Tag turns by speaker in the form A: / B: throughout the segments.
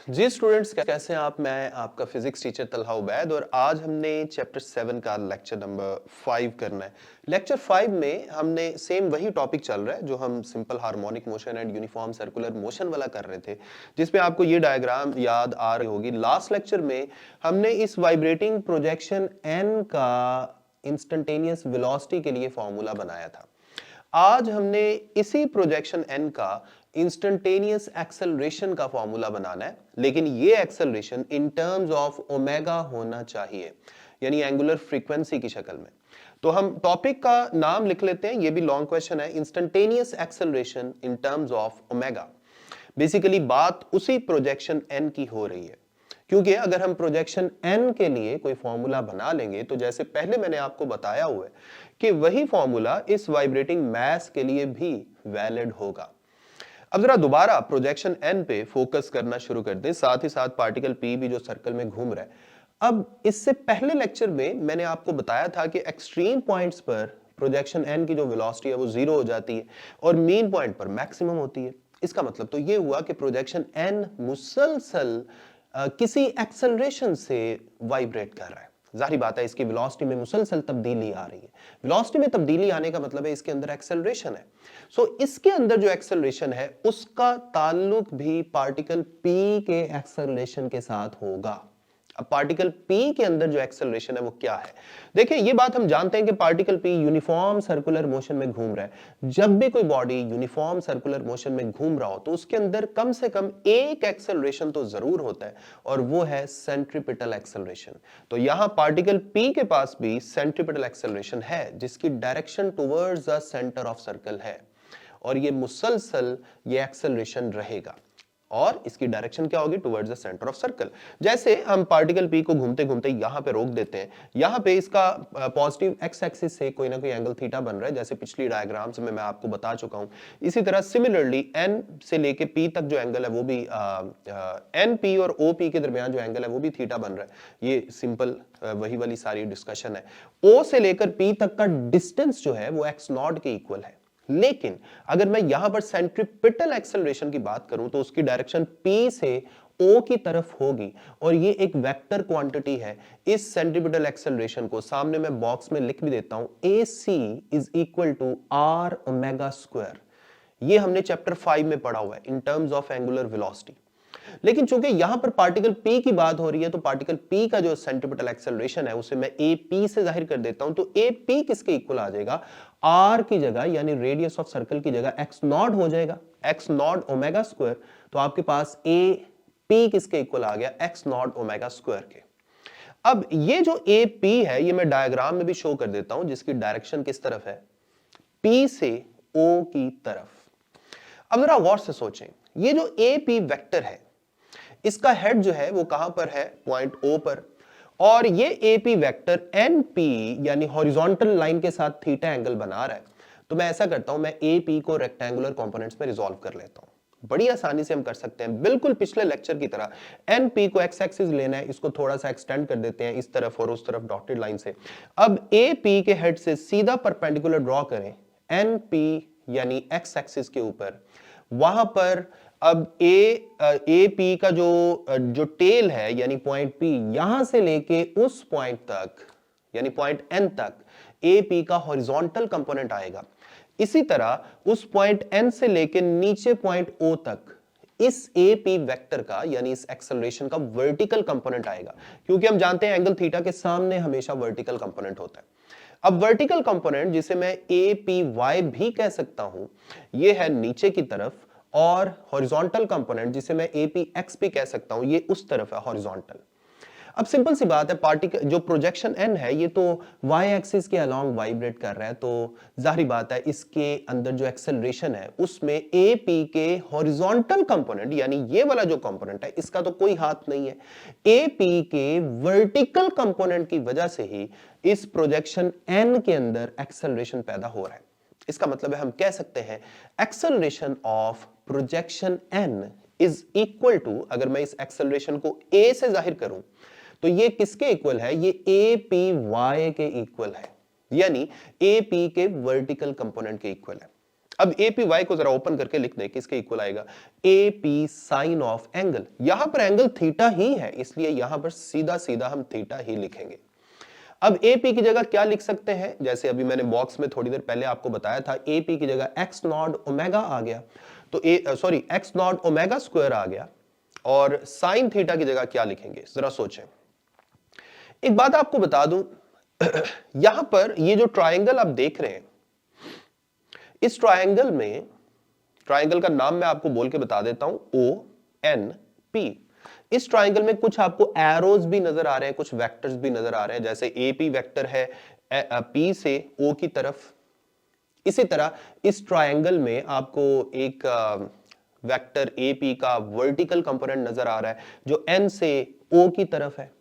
A: जी students, कैसे हैं आप? मैं आपका फिजिक्स टीचर तलहा उबैद और आज हमने चैप्टर 7 का लेक्चर नंबर 5 करना है। लेक्चर 5 में हमने सेम वही टॉपिक चल रहा है जो हम simple harmonic motion and uniform circular motion वाला कर रहे थे, जिसमें आपको ये डायग्राम याद आ रही होगी। लास्ट लेक्चर में हमने इस वाइब्रेटिंग प्रोजेक्शन एन का इंस्टेंटेनियस वेलोसिटी के लिए फॉर्मूला बनाया था। आज हमने इसी प्रोजेक्शन एन का इंस्टेंटेनियस एक्सेलरेशन का फॉर्मूला बनाना है, लेकिन ये acceleration in terms of omega होना चाहिए, यानी एंगुलर फ्रीक्वेंसी की शक्ल में। तो हम टॉपिक का नाम लिख लेते हैं, ये भी लॉन्ग क्वेश्चन है, instantaneous acceleration in terms of omega. Basically बात उसी प्रोजेक्शन एन की हो रही है, क्योंकि अगर हम प्रोजेक्शन एन के लिए कोई फॉर्मूला बना लेंगे तो जैसे पहले मैंने आपको बताया हुआ है कि वही फॉर्मूला इस वाइब्रेटिंग मैस के लिए भी वैलिड होगा। अब जरा दोबारा प्रोजेक्शन एन पे फोकस करना शुरू कर दें, साथ ही साथ पार्टिकल पी भी जो सर्कल में घूम रहा है। अब इससे पहले लेक्चर में मैंने आपको बताया था कि एक्सट्रीम पॉइंट्स पर प्रोजेक्शन एन की जो वेलोसिटी है वो जीरो हो जाती है और मीन पॉइंट पर मैक्सिमम होती है। इसका मतलब तो ये हुआ कि प्रोजेक्शन एन मुसलसल किसी एक्सेलरेशन से वाइब्रेट कर रहा है। जाहिर बात है इसकी वेलोसिटी में मुसलसल तब्दीली आ रही है। वेलोसिटी में तब्दीली आने का मतलब है इसके अंदर एक्सेलरेशन है। सो इसके अंदर जो एक्सेलरेशन है उसका ताल्लुक भी पार्टिकल पी के एक्सेलरेशन के साथ होगा। अब पार्टिकल पी के अंदर जो एक्सेलरेशन है वो क्या है? देखिए, ये बात हम जानते हैं कि particle P uniform circular motion में घूम रहा है। जब भी कोई बॉडी यूनिफॉर्म सर्कुलर मोशन में घूम रहा हो तो उसके अंदर कम से कम एक एक्सेलरेशन तो जरूर होता है, और वो है सेंट्रीपिटल एक्सेलरेशन। तो यहां पार्टिकल पी के पास भी सेंट्रीपिटल एक्सेलरेशन है, जिसकी direction towards the centre of circle है, और ये मुसलसल ये एक्सेलरेशन रहेगा, और इसकी डायरेक्शन क्या होगी? Towards the centre of circle. जैसे हम पार्टिकल पी को घूमते घूमते यहां पे रोक देते हैं, यहां पे इसका पॉजिटिव एक्स एक्सिस से कोई ना कोई एंगल थीटा बन रहा है, जैसे पिछली डायग्राम्स में मैं आपको बता चुका हूं। इसी तरह सिमिलरली एन से लेके पी तक जो एंगल है वो भी एन पी और ओ पी के दरमियान जो एंगल है वो भी थीटा बन रहा है। ये सिंपल वही वाली सारी डिस्कशन है। ओ से लेकर पी तक का डिस्टेंस जो है वो एक्स नॉट के इक्वल है। लेकिन अगर मैं यहां पर सेंट्रीपिटल एक्सेलरेशन की बात करूं तो उसकी डायरेक्शन P से O की तरफ होगी, और ये एक वेक्टर क्वांटिटी है। इस सेंट्रीपिटल एक्सेलरेशन को सामने मैं बॉक्स में लिख भी देता हूं, AC is equal to R omega square. ये हमने चैप्टर 5 में पढ़ा हुआ है in terms of angular velocity. लेकिन चूंकि यहां पर पार्टिकल पी की बात हो रही है तो पार्टिकल पी का जो सेंट्रीपिटल एक्सेलरेशन है उसे मैं ए पी से जाहिर कर देता हूं। तो ए पी किसके इक्वल आ जाएगा? आर की जगह, यानी रेडियस ऑफ सर्कल की जगह एक्स नॉट हो जाएगा, एक्स नॉट ओमेगा स्क्वायर। तो आपके पास ए पी किसके इक्वल आ गया? एक्स नॉट ओमेगा स्क्वायर के। अब ये जो ए पी है ये मैं डायग्राम में भी शो कर देता हूं, जिसकी डायरेक्शन किस तरफ है? पी से ओ की तरफ। अब जरा गौर से सोचें, ये जो ए पी वेक्टर है इसका हेड जो है वो कहां पर है? पॉइंट ओ पर। और ये एपी वेक्टर एनपी यानी हॉरिजॉन्टल लाइन के साथ थीटा एंगल बना रहा है। तो मैं ऐसा करता हूं, मैं एपी को रेक्टेंगुलर कंपोनेंट्स में रिजॉल्व कर लेता हूं। बड़ी आसानी से हम कर सकते हैं, बिल्कुल पिछले लेक्चर की तरह। एनपी को एक्स एक्सिस लेना है, इसको थोड़ा सा एक्सटेंड कर देते हैं इस तरफ और उस तरफ डॉटेड लाइन से। अब एपी के हेड से सीधा परपेंडिकुलर ड्रॉ करें एनपी यानी एक्स एक्सिस के ऊपर। वहां पर अब ए पी का जो टेल है यानी पॉइंट पी, यहां से लेके उस पॉइंट तक यानी पॉइंट एन तक ए पी का हॉरिजॉन्टल कंपोनेंट आएगा। इसी तरह उस पॉइंट एन से लेके नीचे पॉइंट ओ तक इस ए पी वेक्टर का यानी इस एक्सेलरेशन का वर्टिकल कंपोनेंट आएगा, क्योंकि हम जानते हैं एंगल थीटा के सामने हमेशा वर्टिकल कंपोनेंट होता है। अब वर्टिकल कंपोनेंट जिसे मैं ए पी वाई भी कह सकता हूं, यह है नीचे की तरफ, और हॉरिजॉन्टल कंपोनेंट जिसे मैं APX भी कह सकता हूं, ये उस तरफ है हॉरिजॉन्टल। अब सिंपल सी बात है, पार्टिकल जो प्रोजेक्शन एन है ये तो y एक्सिस के अलोंग वाइब्रेट कर रहा है, तो जाहिर बात है इसके अंदर जो एक्सेलरेशन है उसमें AP के हॉरिजॉन्टल कंपोनेंट यानी ये वाला जो कंपोनेंट है इसका तो कोई हाथ नहीं है। AP के वर्टिकल कंपोनेंट की वजह से ही इस प्रोजेक्शन एन के अंदर एक्सेलरेशन पैदा हो रहा है। इसका मतलब है हम कह सकते हैं acceleration of projection n is equal to, अगर मैं इस एक्सेलरेशन को a से जाहिर करूं तो ये किसके इक्वल है? ये ए पी वाई के इक्वल है, यानी ए पी के वर्टिकल कंपोनेंट के इक्वल है। अब ए पी वाई को जरा ओपन करके लिख दें, किसके इक्वल आएगा, A P sine of angle. यहां पर एंगल थीटा ही है, इसलिए यहां पर सीधा सीधा हम थीटा ही लिखेंगे। अब ए पी की जगह क्या लिख सकते हैं, जैसे अभी मैंने बॉक्स में थोड़ी देर पहले आपको बताया था, ए पी की जगह एक्स नॉट ओमेगा आ गया, तो एक्स नॉट ओमेगा स्क्वायर आ गया, और साइन थीटा की जगह क्या लिखेंगे, जरा सोचें। एक बात आपको बता दूं, यहां पर ये जो ट्रायंगल आप देख रहे हैं, इस ट्रायंगल में, ट्रायंगल का नाम मैं आपको बोल के बता देता हूं, ओ एन पी। इस ट्रायंगल में कुछ आपको एरोज भी नजर आ रहे हैं, कुछ वेक्टर्स भी नजर आ रहे हैं, जैसे ए पी वेक्टर है पी से ओ की तरफ। इसी तरह इस ट्रायंगल में आपको एक वेक्टर ए पी का वर्टिकल कंपोनेंट नजर आ रहा है जो एन से ओ की तरफ है।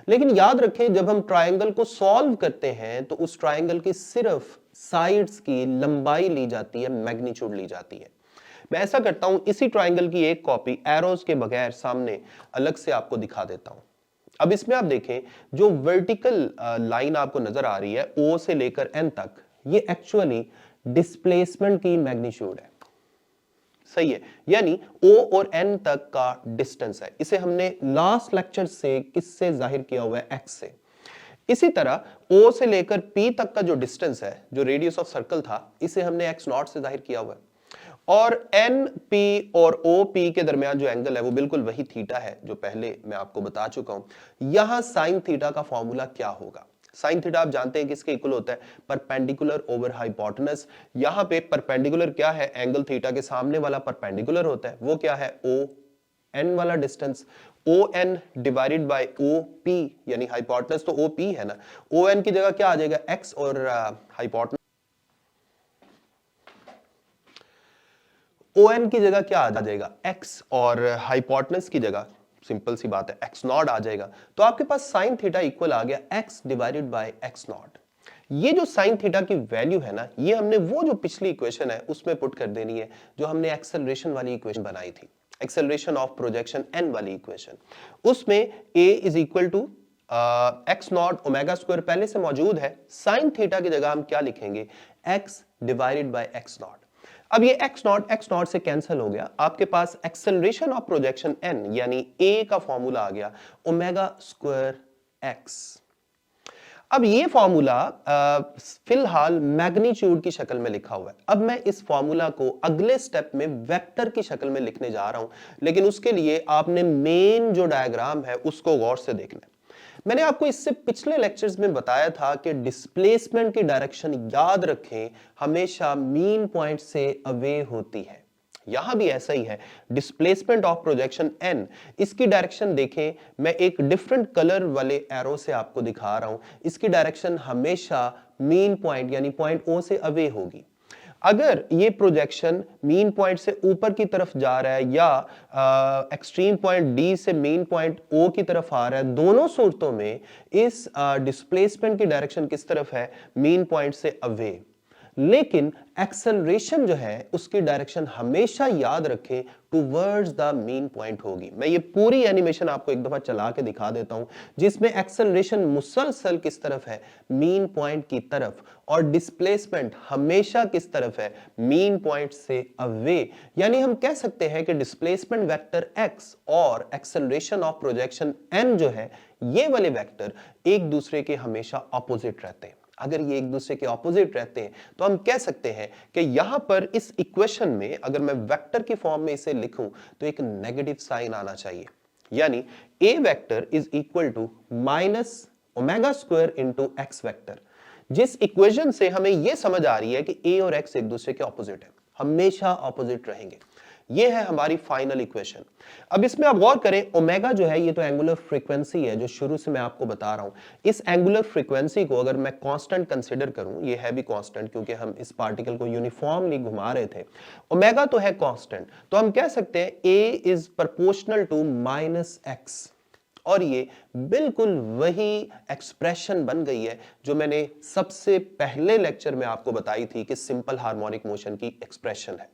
A: लेकिन याद रखें, जब हम ट्रायंगल को सॉल्व करते हैं तो उस ट्रायंगल की सिर्फ साइड्स की लंबाई ली जाती है, मैग्नीट्यूड ली जाती है। मैं ऐसा करता हूं, इसी ट्रायंगल की एक कॉपी एरोज के बगैर सामने अलग से आपको दिखा देता हूं। अब इसमें आप देखें, जो वर्टिकल लाइन आपको नजर आ रही है ओ से लेकर एन तक, ये एक्चुअली डिस्प्लेसमेंट की मैग्नीट्यूड है, सही है, यानी O और N तक का डिस्टेंस है। इसे हमने लास्ट लेक्चर से किससे जाहिर किया हुआ है, X से। इसी तरह O से लेकर P तक का जो डिस्टेंस है, जो रेडियस ऑफ सर्कल था, इसे हमने x नॉट से जाहिर किया हुआ है। और NP और OP के दरमियान जो एंगल है वो बिल्कुल वही थीटा है जो पहले मैं आपको बता चुका हूं। यहां साइन थीटा का फॉर्मूला क्या होगा, साइन थीटा आप जानते हैं किसके इक्वल होता है, परपेंडिकुलर ओवर हाइपोटेनस। यहां पे परपेंडिकुलर क्या है, एंगल थीटा के सामने वाला परपेंडिकुलर होता है, वो क्या है, ओ एन वाला distance, O N divided by O P, यानी हाइपोटेनस तो ओ पी है ना, ओ एन की जगह क्या आ जाएगा, एक्स, और हाइपोटेनस ओ एन की जगह क्या आ जाएगा, एक्स, और हाइपोटेनस की जगह सिंपल सी बात है एक्स नॉट आ जाएगा। तो आपके पास साइन थीटा इक्वल आ गया x divided by x not. ये जो साइन थीटा की वैल्यू है ना, ये हमने वो जो पिछली इक्वेशन है उसमें पुट कर देनी है, जो हमने एक्सेलरेशन वाली इक्वेशन बनाई थी, एक्सेलरेशन ऑफ प्रोजेक्शन एन वाली इक्वेशन। उसमें a is equal to x naught omega square पहले से मौजूद है, साइन थीटा की जगह हम क्या लिखेंगे, x divided by x not. अब ये एक्स नॉट से कैंसिल हो गया, आपके पास एक्सेलरेशन ऑफ प्रोजेक्शन एन यानी ए का फॉर्मूला आ गया, ओमेगा स्क्वायर एक्स। अब ये फॉर्मूला फिलहाल मैग्नीट्यूड की शक्ल में लिखा हुआ है। अब मैं इस फॉर्मूला को अगले स्टेप में वेक्टर की शक्ल में लिखने जा रहा हूं, लेकिन उसके लिए आपने मेन जो डायग्राम है उसको गौर से देखना है। मैंने आपको इससे पिछले लेक्चर्स में बताया था कि डिस्प्लेसमेंट की डायरेक्शन याद रखें, हमेशा मीन पॉइंट से अवे होती है। यहां भी ऐसा ही है, डिस्प्लेसमेंट ऑफ प्रोजेक्शन एन, इसकी डायरेक्शन देखें, मैं एक डिफरेंट कलर वाले एरो से आपको दिखा रहा हूं, इसकी डायरेक्शन हमेशा मीन पॉइंट यानी पॉइंट ओ से अवे होगी। अगर ये प्रोजेक्शन मीन पॉइंट से ऊपर की तरफ जा रहा है या एक्सट्रीम पॉइंट डी से मेन पॉइंट ओ की तरफ आ रहा है, दोनों सूरतों में इस डिस्प्लेसमेंट की डायरेक्शन किस तरफ है, मीन पॉइंट से अवे। लेकिन एक्सेलरेशन जो है उसकी डायरेक्शन हमेशा याद रखें टुवर्ड्स द मीन पॉइंट होगी। मैं ये पूरी एनिमेशन आपको एक दफा चला के दिखा देता हूं, जिसमें एक्सेलरेशन मुसलसल किस तरफ है, मीन पॉइंट की तरफ, और डिस्प्लेसमेंट हमेशा किस तरफ है, मीन पॉइंट से अवे। यानी हम कह सकते हैं कि डिस्प्लेसमेंट वेक्टर x और एक्सेलरेशन ऑफ प्रोजेक्शन n जो है, ये वाले वेक्टर एक दूसरे के हमेशा ऑपोजिट रहते हैं। अगर ये एक दूसरे के ऑपोजिट रहते हैं तो हम कह सकते हैं कि यहां पर इस इक्वेशन में अगर मैं वेक्टर की फॉर्म में इसे लिखूं तो एक नेगेटिव साइन आना चाहिए, यानी a vector is equal to minus omega square into x vector. जिस इक्वेशन से हमें यह समझ आ रही है कि a और x एक दूसरे के ऑपोजिट है, हमेशा ऑपोजिट रहेंगे। ये है हमारी फाइनल इक्वेशन। अब इसमें आप गौर करें, ओमेगा जो है ये तो एंगुलर फ्रीक्वेंसी है जो शुरू से मैं आपको बता रहा हूं। इस एंगुलर फ्रीक्वेंसी को अगर मैं कांस्टेंट कंसीडर करूं, ये है भी कांस्टेंट क्योंकि हम इस पार्टिकल को यूनिफॉर्मली घुमा रहे थे, ओमेगा तो है कांस्टेंट, तो हम कह सकते हैं a is proportional to minus x. और ये बिल्कुल वही एक्सप्रेशन बन गई है जो मैंने सबसे पहले लेक्चर में आपको बताई थी कि सिंपल हार्मोनिक मोशन की एक्सप्रेशन है।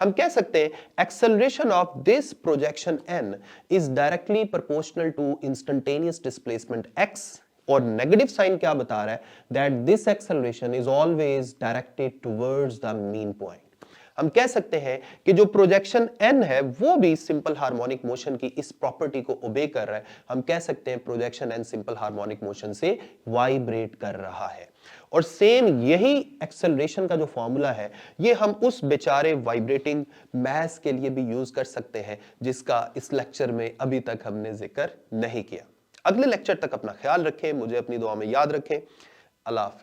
A: हम कह सकते हैं acceleration of this projection n is directly proportional to instantaneous displacement x, और नेगेटिव साइन क्या बता रहा है, that this acceleration is always directed towards the mean point. हम कह सकते हैं कि जो प्रोजेक्शन n है वो भी सिंपल हार्मोनिक मोशन की इस प्रॉपर्टी को ओबे कर रहा है। हम कह सकते हैं projection n simple harmonic motion से वाइब्रेट कर रहा है। और सेम यही एक्सेलरेशन का जो फॉर्मूला है ये हम उस बेचारे वाइब्रेटिंग मैस के लिए भी यूज कर सकते हैं जिसका इस लेक्चर में अभी तक हमने जिक्र नहीं किया। अगले लेक्चर तक अपना ख्याल रखें, मुझे अपनी दुआ में याद रखें। अल्लाह हाफ़िज़।